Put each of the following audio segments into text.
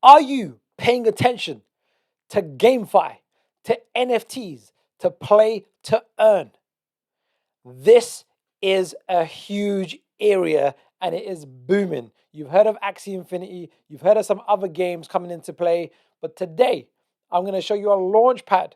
Are you paying attention to GameFi, to NFTs, to play to earn? This is a huge area and it is booming. You've heard of Axie Infinity, you've heard of some other games coming into play, but today I'm going to show you a LaunchPad,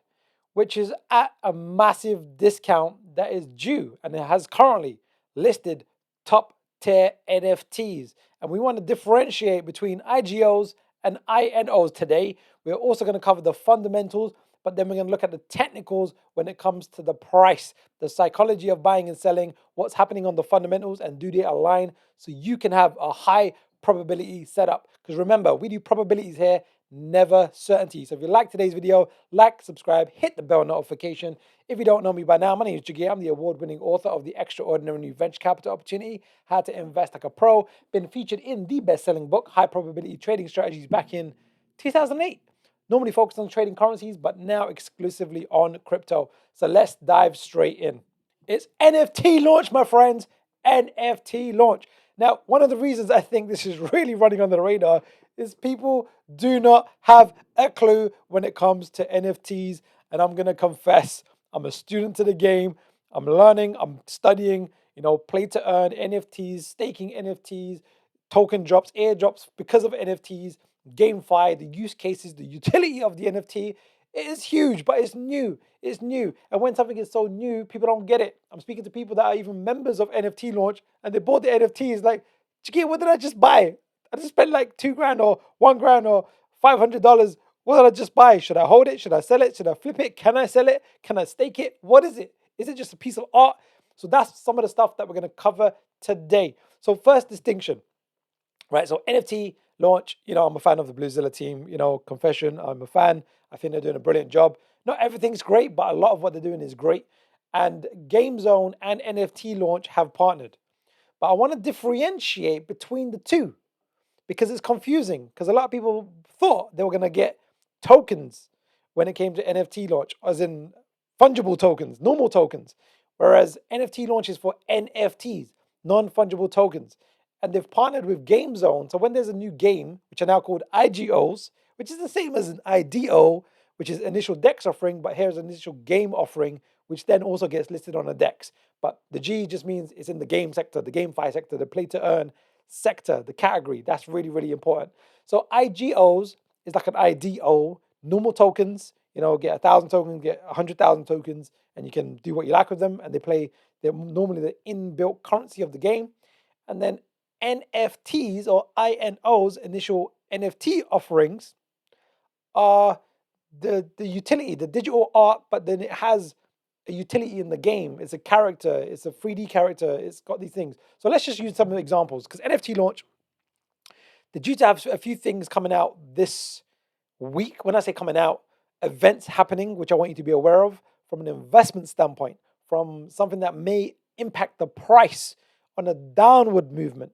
which is at a massive discount that is due and it has currently listed top tier NFTs. And we want to differentiate between IGOs and INOs today. We're also going to cover the fundamentals, but then we're going to look at the technicals when it comes to the price, the psychology of buying and selling, what's happening on the fundamentals, and do they align so you can have a high probability setup. Because remember, we do probabilities here, never certainty. So if you like today's video, like, subscribe, hit the bell notification. If you don't know me by now, my name is Jagir. I'm the award-winning author of The Extraordinary New Venture Capital Opportunity, How to Invest Like a Pro. Been featured in the best-selling book, High Probability Trading Strategies, back in 2008. Normally focused on trading currencies, but now exclusively on crypto. So let's dive straight in. It's NFT launch, my friends. NFT launch. Now, one of the reasons I think this is really running under the radar is people do not have a clue when it comes to NFTs. And I'm going to confess, I'm a student to the game. I'm learning, I'm studying, play to earn, NFTs, staking NFTs, token drops, airdrops because of NFTs, GameFi, the use cases, the utility of the NFT. It is huge, but it's new. It's new. And when something is so new, people don't get it. I'm speaking to people that are even members of NFT Launch and they bought the NFTs like, Chiquita, what did I just buy? I just spent like $2,000 or $1,000 or $500. What did I just buy? Should I hold it? Should I sell it? Should I flip it? Can I sell it? Can I stake it? What is it? Is it just a piece of art? So that's some of the stuff that we're going to cover today. So first distinction, right? So NFT Launch, I'm a fan of the Bluezilla team, confession, I'm a fan. I think they're doing a brilliant job. Not everything's great, but a lot of what they're doing is great. And GameZone and NFT Launch have partnered. But I want to differentiate between the two because it's confusing. Because a lot of people thought they were going to get tokens when it came to NFT Launch, as in fungible tokens, normal tokens. Whereas NFT Launch is for NFTs, non-fungible tokens. And they've partnered with GameZone. So when there's a new game, which are now called IGOs, which is the same as an IDO, which is initial DEX offering, but here's an initial game offering, which then also gets listed on a DEX. But the G just means it's in the game sector, the GameFi sector, the play to earn sector, the category. That's really, really important. So IGOs is like an IDO, normal tokens, get 1,000 tokens, get 100,000 tokens, and you can do what you like with them. And they're normally the inbuilt currency of the game. And then NFTs or INOs, initial NFT offerings, are the utility, the digital art, but then it has a utility in the game. It's a character, it's a 3D character, it's got these things. So let's just use some examples because NFT Launch, they're due to have a few things coming out this week. When I say coming out, events happening, which I want you to be aware of from an investment standpoint, from something that may impact the price on a downward movement,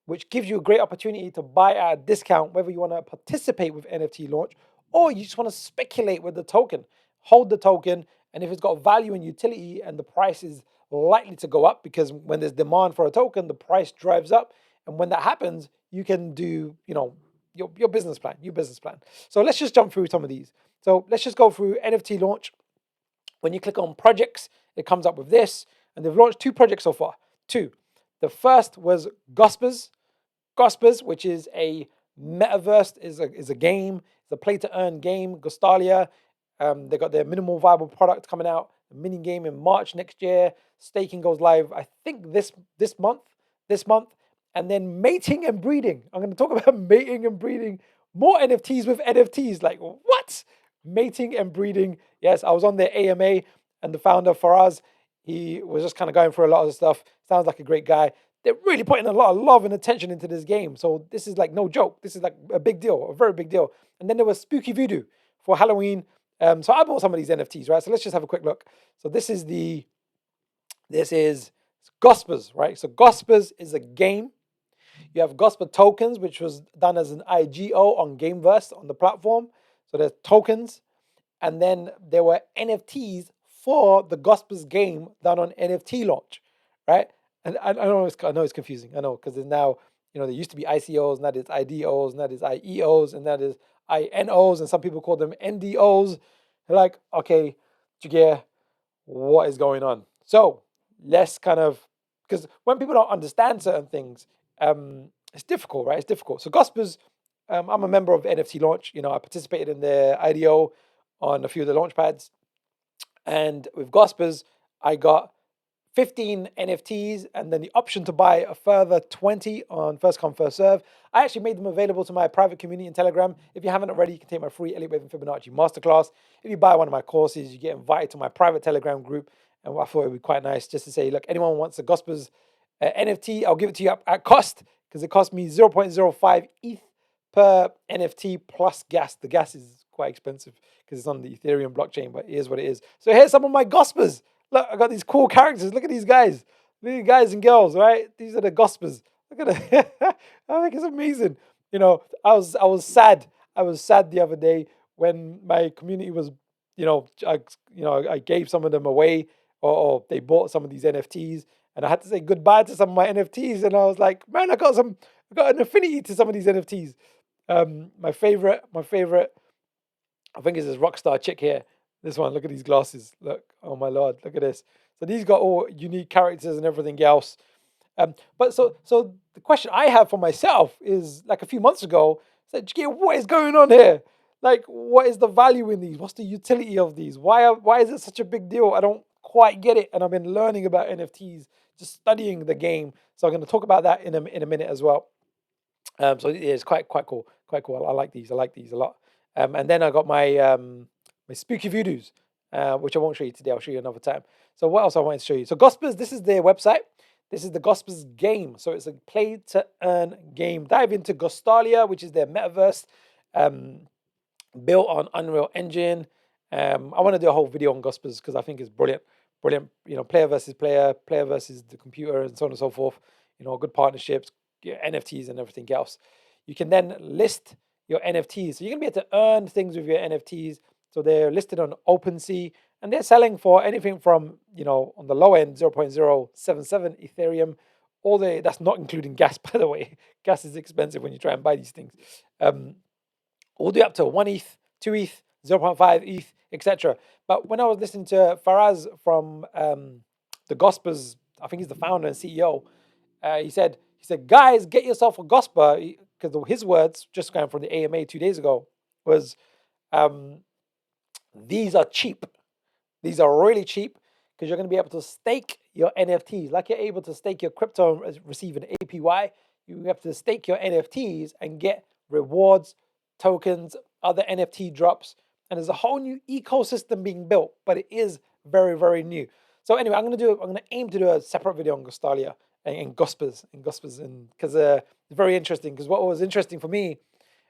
which gives you a great opportunity to buy at a discount, whether you want to participate with NFT Launch or you just want to speculate with the token. Hold the token, and if it's got value and utility and the price is likely to go up, because when there's demand for a token, the price drives up. And when that happens, you can do, your business plan, So let's just jump through some of these. So let's just go through NFT Launch. When you click on projects, it comes up with this, and they've launched 2 projects so far. 2. The first was Ghospers, which is a metaverse, is a game, it's a play-to-earn game, Gostalia. They got their minimal viable product coming out, a mini game in March next year. Staking goes live, I think, this month. And then mating and breeding. I'm going to talk about mating and breeding. More NFTs with NFTs. Like, what? Mating and breeding. Yes, I was on their AMA, and the founder, Faraz, he was just kind of going through a lot of the stuff. Sounds like a great guy. They're really putting a lot of love and attention into this game. So this is like no joke. This is like a big deal, a very big deal. And then there was Spooky Voodoo for Halloween. So I bought some of these NFTs, right? So let's just have a quick look. So this is Ghospers, right? So Ghospers is a game. You have Gosper tokens, which was done as an IGO on Gameverse on the platform. So there's tokens. And then there were NFTs for the Ghospers game done on NFT Launch, right? And I know it's confusing. I know, because there's now, There used to be ICOs, and that is IDOs, and that is IEOs, and that is INOs, and some people call them NDOs. They're like, okay, Jagir, what is going on? So let's kind of, because when people don't understand certain things, it's difficult, right? It's difficult. So Ghospers, I'm a member of NFTLaunch. I participated in the IDO on a few of the LaunchPads. And with Ghospers, I got 15 NFTs and then the option to buy a further 20 on first come, first serve. I actually made them available to my private community in Telegram. If you haven't already, you can take my free Elliott Wave and Fibonacci masterclass. If you buy one of my courses, you get invited to my private Telegram group. And I thought it would be quite nice just to say, look, anyone wants a Ghospers NFT, I'll give it to you at cost, because it cost me 0.05 ETH per NFT plus gas. The gas is quite expensive because it's on the Ethereum blockchain, but it is what it is. So here's some of my Ghospers. Look, I got these cool characters. Look at these guys. These guys and girls, right? These are the Ghospers. Look at it. I think it's amazing. I was sad. I was sad the other day when my community was, I gave some of them away, or they bought some of these NFTs, and I had to say goodbye to some of my NFTs, and I was like, man, I got an affinity to some of these NFTs. My favorite, I think it's this rock star chick here. This one, look at these glasses. Look, oh my lord, look at this. So these got all unique characters and everything else. But so the question I have for myself is, like a few months ago, I said, what is going on here? Like, what is the value in these? What's the utility of these? Why is it such a big deal? I don't quite get it. And I've been learning about NFTs, just studying the game. So I'm going to talk about that in a minute as well. So yeah, it's quite cool. Quite cool. I like these. I like these a lot. And then I got my spooky voodoos, which I won't show you today. I'll show you another time. So what else I wanted to show you? So Ghospers, this is their website. This is the Ghospers game. So it's a play to earn game. Dive into Ghostalia, which is their metaverse, built on Unreal Engine. I want to do a whole video on Ghospers because I think it's brilliant. Brilliant, player versus player versus the computer, and so on and so forth. Good partnerships, NFTs and everything else. You can then list your NFTs. So you're going to be able to earn things with your NFTs. So they're listed on OpenSea, and they're selling for anything from, on the low end, 0.077 Ethereum. That's not including gas, by the way. Gas is expensive when you try and buy these things. All the way up to 1 ETH, 2 ETH, 0.5 ETH, etc. But when I was listening to Faraz from the Ghospers, I think he's the founder and CEO, he said, guys, get yourself a Gosper, because his words, just going from the AMA 2 days ago, was, these are cheap. These are really cheap because you're going to be able to stake your NFTs. Like you're able to stake your crypto and receive an APY, you have to stake your NFTs and get rewards, tokens, other NFT drops. And there's a whole new ecosystem being built, but it is very, very new. So anyway, I'm going to aim to do a separate video on Ghostalia and Ghospers, because it's very interesting. Because what was interesting for me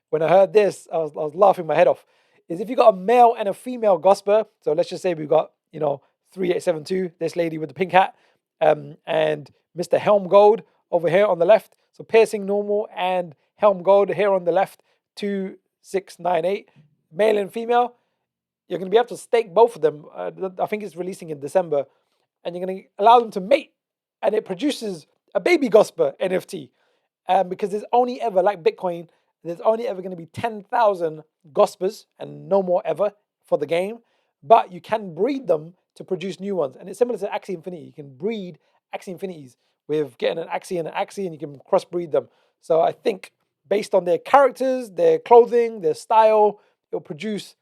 when I heard this, I was laughing my head off. Is if you got a male and a female Gosper, so let's just say we've got 3872, this lady with the pink hat, and Mr. Helm Gold over here on the left. So piercing normal and Helm Gold here on the left, 2698, male and female. You're going to be able to stake both of them. I think it's releasing in December, and you're going to allow them to mate, and it produces a baby Gosper NFT. Because there's only ever, like Bitcoin, there's only ever going to be 10,000 Ghospers and no more ever for the game. But you can breed them to produce new ones. And it's similar to Axie Infinity. You can breed Axie Infinities with getting an Axie and an Axie, and you can crossbreed them. So I think based on their characters, their clothing, their style, it'll produce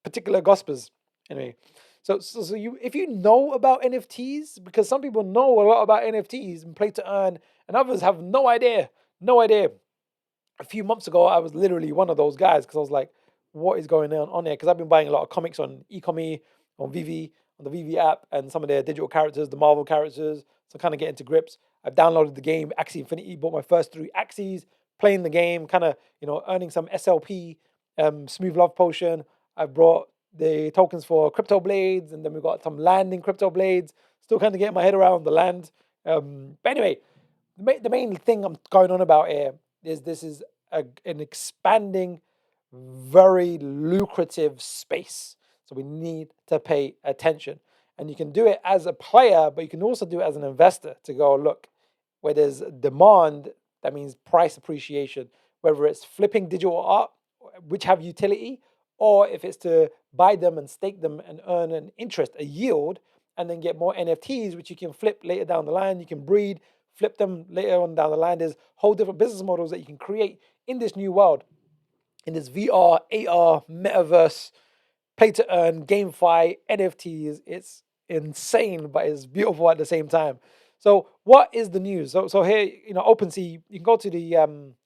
particular Ghospers. Anyway, so if you know about NFTs, because some people know a lot about NFTs and play to earn, and others have no idea. A few months ago, I was literally one of those guys because I was like, what is going on there? Because I've been buying a lot of comics on eComi, on VV, on the VV app, and some of their digital characters, the Marvel characters. So kind of get into grips. I've downloaded the game, Axie Infinity, bought my first 3 Axies, playing the game, kind of, earning some SLP, Smooth Love Potion. I've brought the tokens for Crypto Blades, and then we've got some land in Crypto Blades. Still kind of getting my head around the land. But anyway, the main thing I'm going on about here is this is an expanding, very lucrative space. So we need to pay attention. And you can do it as a player, but you can also do it as an investor to go, look, where there's demand, that means price appreciation, whether it's flipping digital art, which have utility, or if it's to buy them and stake them and earn an interest, a yield, and then get more NFTs, which you can flip later down the line. You can breed, flip them later on down the line. There's whole different business models that you can create in this new world, in this VR, AR, metaverse, play to earn, GameFi, NFTs. It's insane, but it's beautiful at the same time. So what is the news? So here, OpenSea, you can go to the,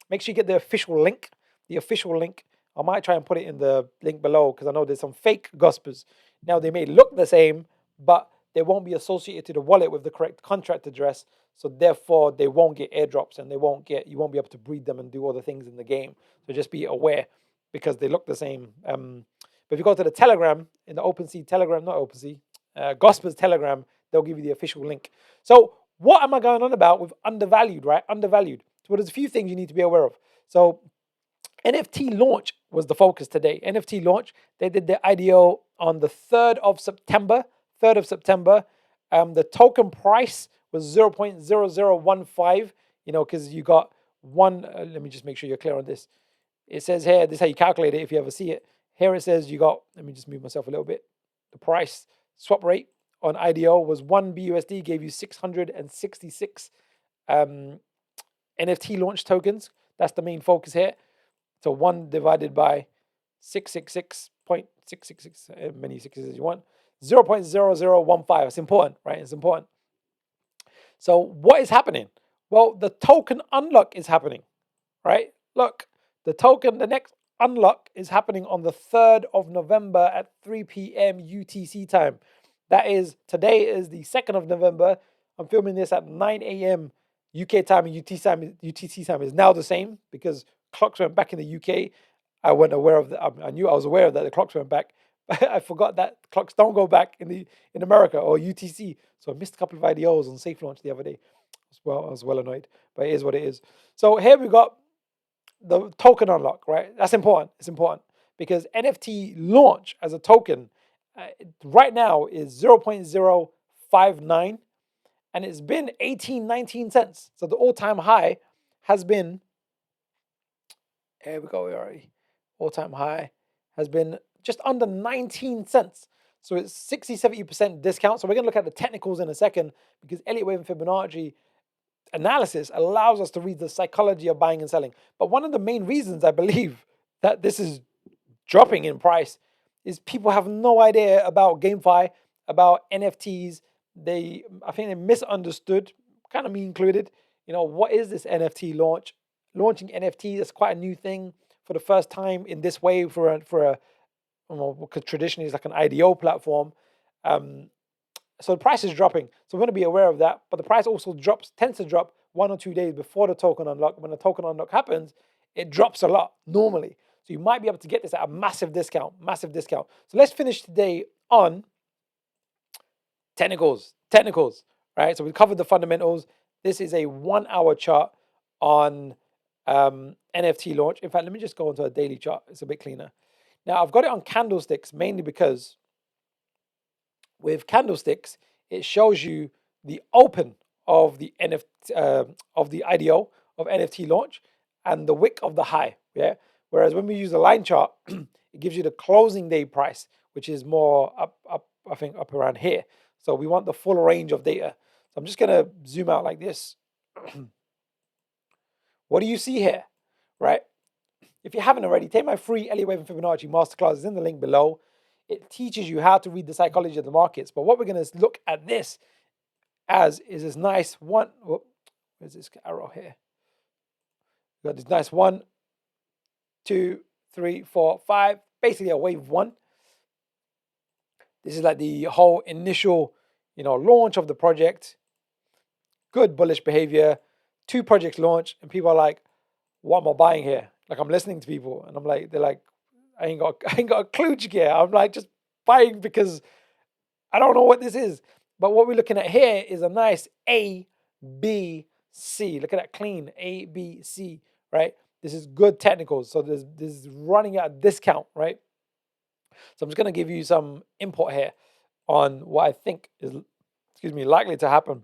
make sure you get the official link. The official link. I might try and put it in the link below because I know there's some fake Ghospers. Now they may look the same, but they won't be associated to the wallet with the correct contract address. So therefore, they won't get airdrops and you won't be able to breed them and do all the things in the game. So just be aware because they look the same. But if you go to the Telegram, in the OpenSea Telegram, not OpenSea, Ghospers Telegram, they'll give you the official link. So what am I going on about with undervalued, right? Undervalued. So there's a few things you need to be aware of. So NFTLaunch was the focus today. NFTLaunch, they did their IDO on the 3rd of September. 3rd of September. The token price was 0.0015, because you got one. Let me just make sure you're clear on this. It says here, this is how you calculate it if you ever see it. Here it says you got, let me just move myself a little bit. The price swap rate on IDO was 1 BUSD, gave you 666 NFTLaunch tokens. That's the main focus here. So 1 divided by 666.666, many sixes as you want, 0.0015. It's important, right? It's important. So what is happening? Well, the token unlock is happening, right? Look, the next unlock is happening on the 3rd of November at 3 p.m. UTC time. Today is the 2nd of November. I'm filming this at 9 a.m. UK time, and UTC time is now the same because clocks went back in the UK. I wasn't aware of that. I knew I was aware of that the clocks went back. I forgot that clocks don't go back in America or UTC. So I missed a couple of IDOs on Safe Launch the other day. I was well annoyed, but it is what it is. So here we got the token unlock, right? That's important. It's important because NFTLaunch as a token right now is 0.059 and it's been 19 cents. So the all-time high has been, here we go, all-time high has been just under 19 cents. So it's 60-70% discount. So we're going to look at the technicals in a second because Elliott Wave and Fibonacci analysis allows us to read the psychology of buying and selling. But one of the main reasons I believe that this is dropping in price is people have no idea about GameFi, about NFTs. I think they misunderstood, kind of me included. What is this NFT launch? Launching NFT, that's quite a new thing for the first time in this way for a because traditionally it's like an IDO platform. So the price is dropping. So we're going to be aware of that. But the price also tends to drop 1 or 2 days before the token unlock. When the token unlock happens, it drops a lot normally. So you might be able to get this at a massive discount. So let's finish today on technicals, right? So we covered the fundamentals. This is a 1-hour chart on NFTLaunch. In fact, let me just go onto a daily chart. It's a bit cleaner. Now I've got it on candlesticks mainly because with candlesticks, it shows you the open of the of the IDO of NFTLaunch and the wick of the high. Yeah. Whereas when we use a line chart, it gives you the closing day price, which is more up, I think up around here. So we want the full range of data. So I'm just gonna zoom out like this. What do you see here, right? If you haven't already, take my free Elliott Wave and Fibonacci masterclass. It's in the link below. It teaches you how to read the psychology of the markets. But what we're going to look at this as is this nice one. Where's this arrow here? We've got this nice 1, 2, 3, 4, 5. Basically a wave 1. This is like the whole initial, launch of the project. Good bullish behavior. 2 projects launch, and people are like, "What am I buying here?" Like I'm listening to people, and they're like, I ain't got a clue, here. I'm like just buying because I don't know what this is. But what we're looking at here is a nice A, B, C. Look at that clean A, B, C, right? This is good technicals. So this is running at a discount, right? So I'm just going to give you some input here on what I think is, likely to happen.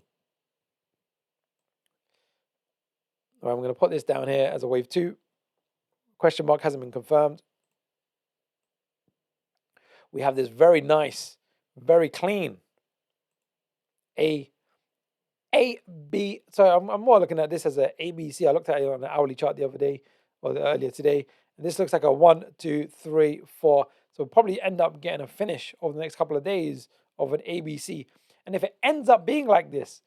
All right, I'm going to put this down here as a wave 2. Question mark hasn't been confirmed. We have this very nice, very clean A, B. So I'm more looking at this as a ABC. I looked at it on the hourly chart the other day or earlier today, and this looks like a 1, 2, 3, 4. So we'll probably end up getting a finish over the next couple of days of an ABC. And if it ends up being like this,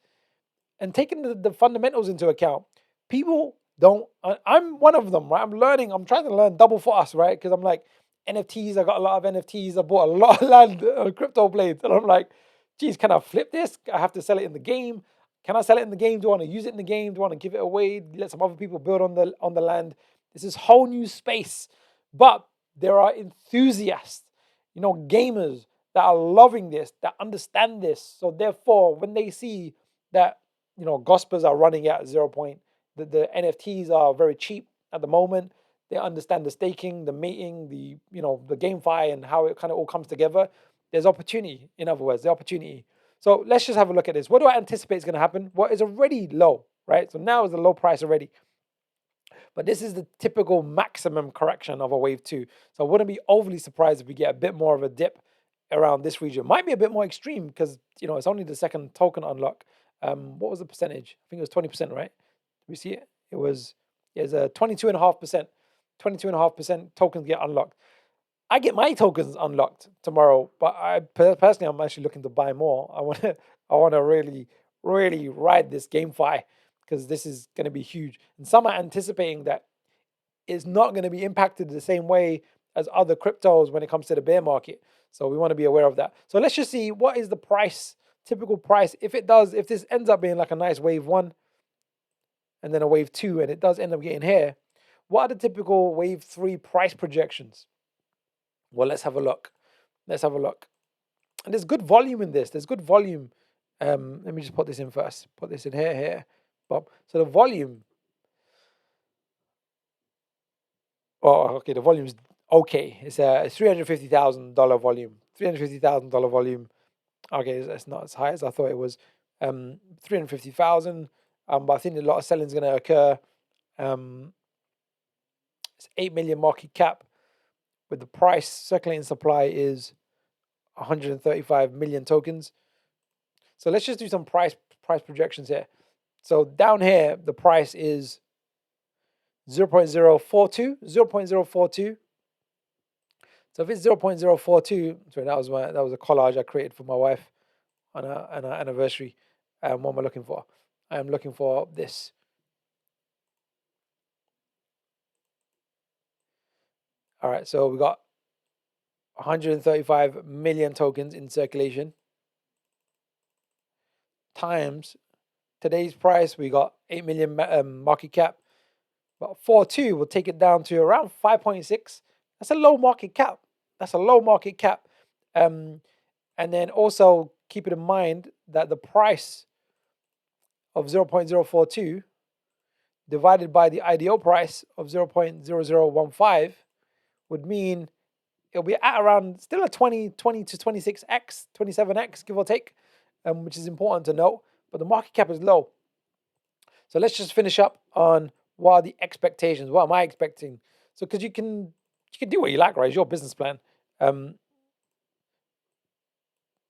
and taking the fundamentals into account, people don't. I'm one of them, right? I'm learning. I'm trying to learn double for us, right? Because I'm like, NFTs. I got a lot of NFTs. I bought a lot of land on crypto blades, and I'm like, geez, can I flip this? I have to sell it in the game. Can I sell it in the game? Do I want to use it in the game? Do I want to give it away? Let some other people build on the land. This is whole new space, but there are enthusiasts, gamers that are loving this, that understand this. So therefore, when they see that Ghospers are running at 0. The NFTs are very cheap at the moment. They understand the staking, the meeting, the GameFi, and how it kind of all comes together. There's opportunity, in other words, the opportunity. So let's just have a look at this. What do I anticipate is going to happen? Well, it's already low, right? So now is the low price already. But this is the typical maximum correction of a wave 2. So I wouldn't be overly surprised if we get a bit more of a dip around this region. Might be a bit more extreme because it's only the second token unlock. What was the percentage? I think it was 20%, right? Did we see it? It was a 22.5%. 22.5% tokens get unlocked. I get my tokens unlocked tomorrow, but I personally I'm actually looking to buy more. I want to really, really ride this GameFi because this is going to be huge. And some are anticipating that it's not going to be impacted the same way as other cryptos when it comes to the bear market. So we want to be aware of that. So let's just see what is the price, typical price. If this ends up being like a nice wave 1 and then a wave 2, and it does end up getting here, what are the typical wave 3 price projections? Well, let's have a look. And there's good volume in this. There's good volume. Let me just put this in first. Put this in here. Bob. So the volume. Oh, okay. The volume's okay. It's a $350,000 volume. $350,000 volume. Okay, it's not as high as I thought it was. 350,000. But I think a lot of selling is going to occur. It's 8 million market cap. With the price, circulating supply is 135 million tokens. So let's just do some price projections here. So down here, the price is 0.042. 0.042. So if it's 0.042, sorry, that was a collage I created for my wife on our anniversary. What am I looking for? I am looking for this. All right, so we got 135 million tokens in circulation times today's price. We got 8 million market cap. But 4.2 will take it down to around 5.6. That's a low market cap. And then also keep it in mind that the price of 0.042 divided by the IDO price of 0.0015 would mean it'll be at around still a 20 to 26x, 27x, give or take, which is important to note. But the market cap is low. So let's just finish up on what are the expectations. What am I expecting? So because you can do what you like, right? It's your business plan. But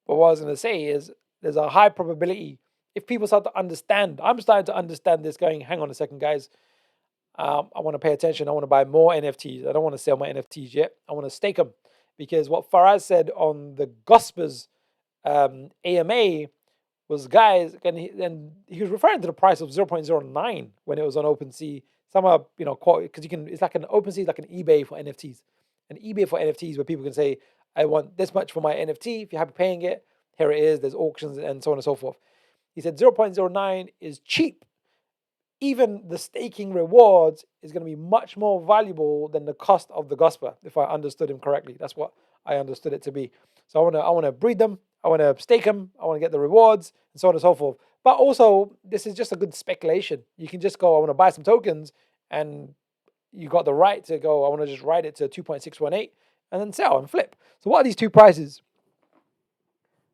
what I was going to say is there's a high probability if people start to understand. I'm starting to understand this going, hang on a second, guys. I want to pay attention. I want to buy more NFTs. I don't want to sell my NFTs yet. I want to stake them. Because what Faraz said on the Ghospers AMA was, guys, and he was referring to the price of 0.09 when it was on OpenSea. Some are, because it's like an OpenSea is like an eBay for NFTs. An eBay for NFTs where people can say, I want this much for my NFT. If you're happy paying it, here it is. There's auctions and so on and so forth. He said 0.09 is cheap. Even the staking rewards is going to be much more valuable than the cost of the Gosper, if I understood him correctly. That's what I understood it to be. So I want to breed them. I want to stake them. I want to get the rewards and so on and so forth. But also, this is just a good speculation. You can just go, I want to buy some tokens, and you got the right to go, I want to just ride it to 2.618 and then sell and flip. So what are these two prices?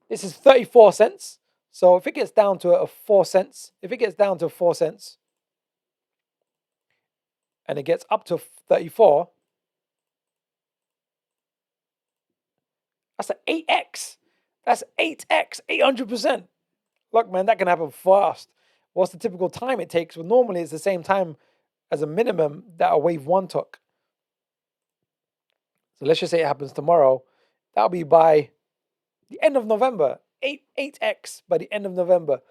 This is 34 cents. So if it gets down to 4 cents, and it gets up to 34, that's an 8x. That's 8x, 800%. Look, man, that can happen fast. What's the typical time it takes? Well, normally it's the same time as a minimum that a wave one took. So let's just say it happens tomorrow. That'll be by the end of November. 8x by the end of November.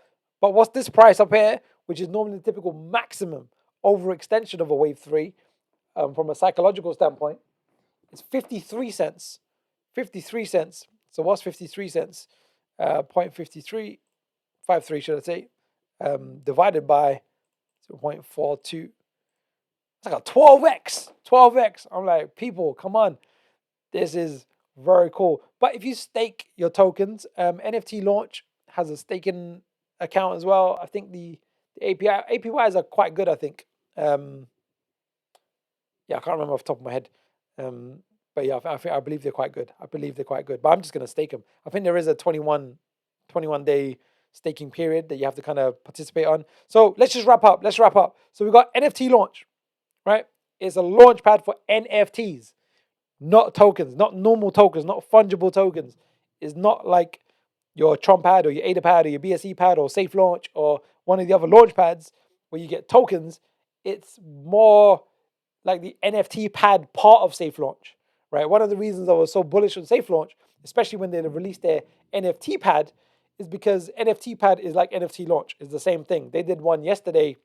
But what's this price up here, which is normally the typical maximum overextension of a wave three from a psychological standpoint? It's 53 cents. 53 cents. So what's 53 cents? 0.53, 53 should I say, divided by 0.42. It's like a 12x. 12x. I'm like, people, come on. This is very cool. But if you stake your tokens, NFTLaunch has a staking account as well. I think the APYs are quite good, I think. Yeah, I can't remember off the top of my head. But yeah, I believe they're quite good. I believe they're quite good. But I'm just going to stake them. I think there is a 21 day staking period that you have to kind of participate on. So let's just wrap up. Let's wrap up. So we've got NFTLaunch, right? It's a launch pad for NFTs, not tokens, not normal tokens, not fungible tokens. It's not like your Tron pad or your ADA pad or your BSC pad or Safe Launch or one of the other launch pads where you get tokens. It's more like the NFT pad part of Safe Launch, right? One of the reasons I was so bullish on Safe Launch, especially when they released their NFT pad, is because NFT pad is like NFTLaunch. It's the same thing. They did one yesterday.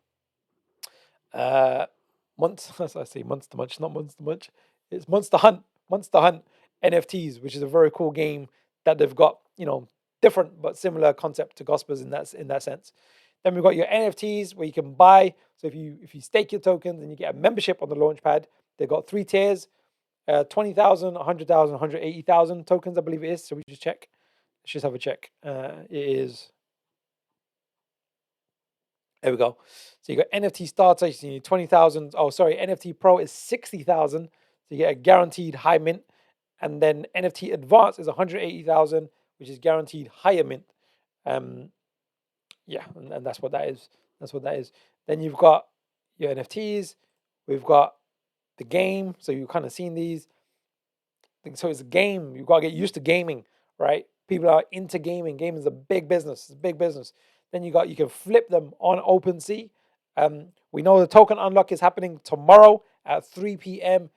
Months to Munch, not Months to Munch. It's Monster Hunt NFTs, which is a very cool game that they've got, different but similar concept to Ghospers in that sense. Then we've got your NFTs where you can buy. So if you stake your tokens and you get a membership on the Launchpad, they've got 3 tiers, 20,000, 100,000, 180,000 tokens, I believe it is. So we just check. Let's just have a check. It is. There we go. So you got NFT starter, you need 20,000. Oh, sorry, NFT Pro is 60,000. So you get a guaranteed high mint. And then NFT Advanced is 180,000, which is guaranteed higher mint. Yeah, and that's what that is. That's what that is. Then you've got your NFTs. We've got the game. So you've kind of seen these. So it's a game. You've got to get used to gaming, right? People are into gaming. Gaming is a big business. It's a big business. Then you can flip them on OpenSea. We know the token unlock is happening tomorrow at 3 p.m.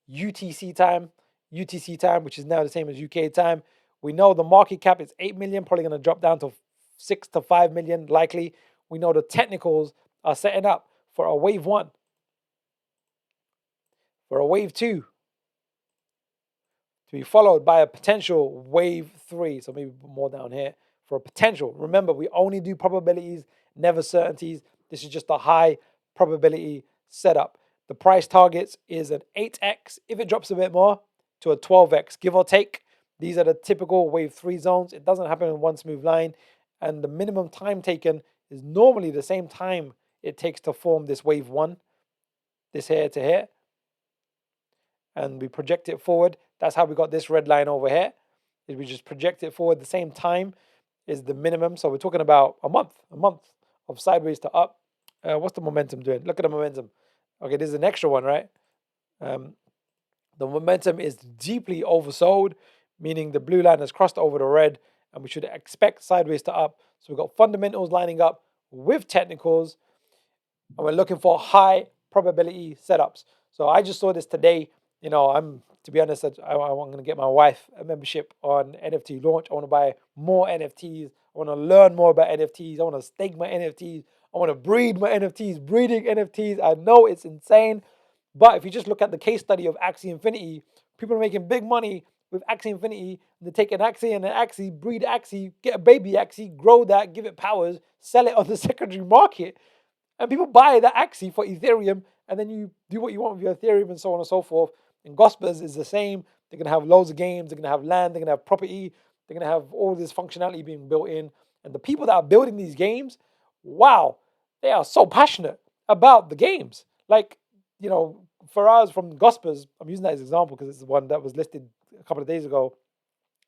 UTC time, which is now the same as UK time. We know the market cap is 8 million, probably going to drop down to 6 to 5 million likely. We know the technicals are setting up for a wave 1, for a wave 2, to be followed by a potential wave 3. So maybe more down here for a potential. Remember, we only do probabilities, never certainties. This is just a high probability setup. The price targets is an 8x, if it drops a bit more, to a 12x, give or take. These are the typical wave 3 zones. It doesn't happen in one smooth line. And the minimum time taken is normally the same time it takes to form this wave 1, this here to here. And we project it forward. That's how we got this red line over here. Is we just project it forward. The same time is the minimum. So we're talking about a month of sideways to up. What's the momentum doing? Look at the momentum. Okay, this is an extra one, right? The momentum is deeply oversold, meaning the blue line has crossed over the red, and we should expect sideways to up. So we've got fundamentals lining up with technicals, and we're looking for high probability setups. So I just saw this today. To be honest, I'm going to get my wife a membership on NFTLaunch. I want to buy more NFTs. I want to learn more about NFTs. I want to stake my NFTs. I want to breed my NFTs, breeding NFTs. I know it's insane. But if you just look at the case study of Axie Infinity, people are making big money with Axie Infinity. They take an Axie and an Axie, breed Axie, get a baby Axie, grow that, give it powers, sell it on the secondary market. And people buy that Axie for Ethereum, and then you do what you want with your Ethereum and so on and so forth. And Ghospers is the same. They're going to have loads of games. They're going to have land. They're going to have property. They're going to have all this functionality being built in. And the people that are building these games, wow, they are so passionate about the games. Like, for us from Ghospers, I'm using that as an example because it's the one that was listed a couple of days ago.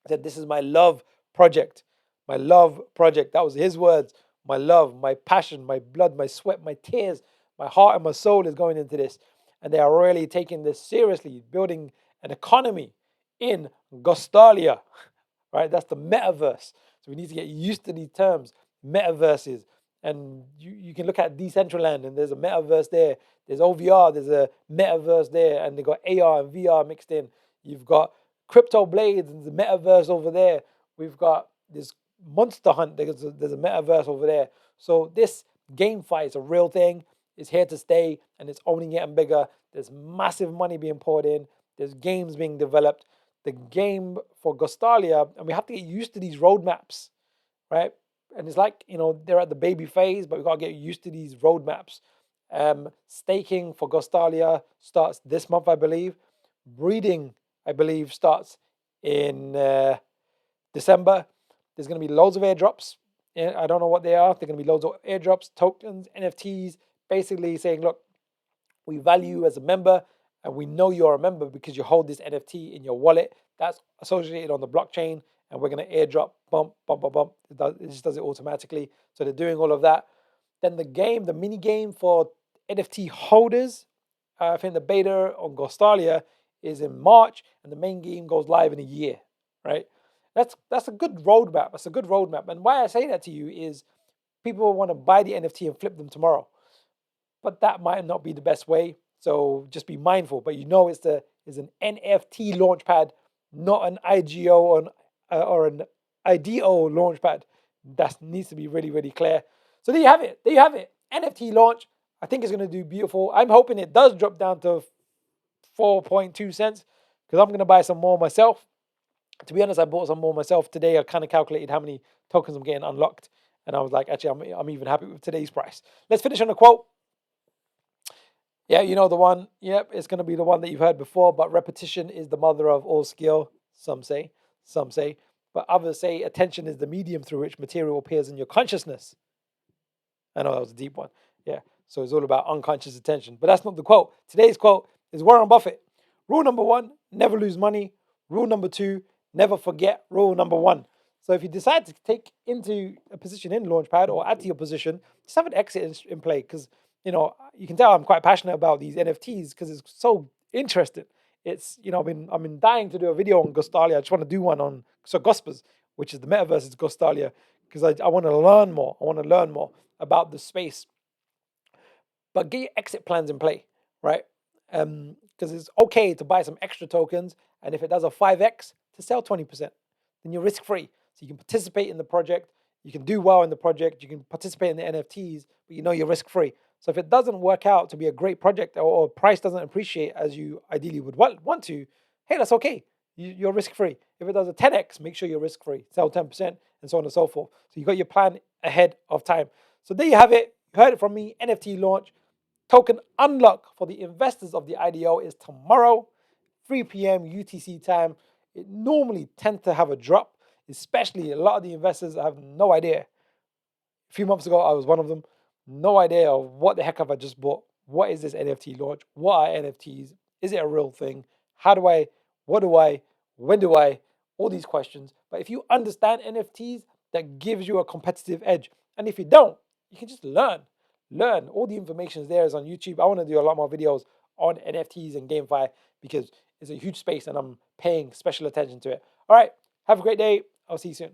I said, this is my love project. My love project. That was his words. My love, my passion, my blood, my sweat, my tears, my heart and my soul is going into this. and they are really taking this seriously, building an economy in Ghostalia, right? That's the metaverse. So we need to get used to these terms, metaverses. And you can look at Decentraland, and there's a metaverse there. There's OVR, there's a metaverse there, and they've got AR and VR mixed in. You've got Crypto Blades and the metaverse over there. We've got this Monster Hunt, there's a metaverse over there. So this GameFi is a real thing. It's here to stay, and it's only getting bigger. There's massive money being poured in. There's games being developed. The game for Ghostalia, and we have to get used to these roadmaps, right? And it's like, they're at the baby phase, but we've got to get used to these roadmaps. Staking for Ghostalia starts this month, I believe. Breeding, I believe, starts in December. There's going to be loads of airdrops. I don't know what they are. They're going to be loads of airdrops, tokens, NFTs, basically saying, look, we value you as a member, and we know you're a member because you hold this NFT in your wallet that's associated on the blockchain, and we're going to airdrop, bump, bump, bump, bump. It just does it automatically. So they're doing all of that. Then the mini game for NFT holders, I think the beta on Ghostalia is in March, and the main game goes live in a year, right? That's a good roadmap. That's a good roadmap. And why I say that to you is people want to buy the NFT and flip them tomorrow, but that might not be the best way. So just be mindful. But it's an NFT launchpad, not an IGO or an IDO launchpad. That needs to be really, really clear. So there you have it. There you have it. NFT launch. I think it's going to do beautiful. I'm hoping it does drop down to 4.2 cents because I'm going to buy some more myself. To be honest, I bought some more myself today. I kind of calculated how many tokens I'm getting unlocked, and I was like, actually, I'm even happy with today's price. Let's finish on a quote. Yeah, you know the one. Yep, it's going to be the one that you've heard before, but repetition is the mother of all skill, some say. But others say attention is the medium through which material appears in your consciousness. I know that was a deep one. Yeah, so it's all about unconscious attention. But that's not the quote. Today's quote is Warren Buffett. Rule number 1, never lose money. Rule number 2, never forget rule number 1. So if you decide to take into a position in Launchpad or add to your position, just have an exit in play because, you can tell I'm quite passionate about these NFTs because it's so interesting. It's, I've been dying to do a video on Ghostalia. I just want to do one on Ghospers, which is the metaverse is Ghostalia, because I want to learn more. I want to learn more about the space. But get your exit plans in play, right? Because it's okay to buy some extra tokens, and if it does a 5x, to sell 20%. Then you're risk-free. So you can participate in the project, you can do well in the project, you can participate in the NFTs, but you're risk-free. So if it doesn't work out to be a great project or price doesn't appreciate as you ideally would want to, hey, that's okay. You're risk-free. If it does a 10x, make sure you're risk-free. Sell 10% and so on and so forth. So you got your plan ahead of time. So there you have it. You heard it from me, NFT launch. Token unlock for the investors of the IDO is tomorrow, 3 p.m. UTC time. It normally tends to have a drop, especially a lot of the investors have no idea. A few months ago, I was one of them. No idea of what the heck have I just bought. What is this NFT launch? What are NFTs? Is it a real thing? How do I? What do I? When do I? All these questions. But if you understand NFTs, that gives you a competitive edge. And if you don't, you can just learn. Learn. All the information is there is on YouTube. I want to do a lot more videos on NFTs and GameFi because it's a huge space and I'm paying special attention to it. All right. Have a great day. I'll see you soon.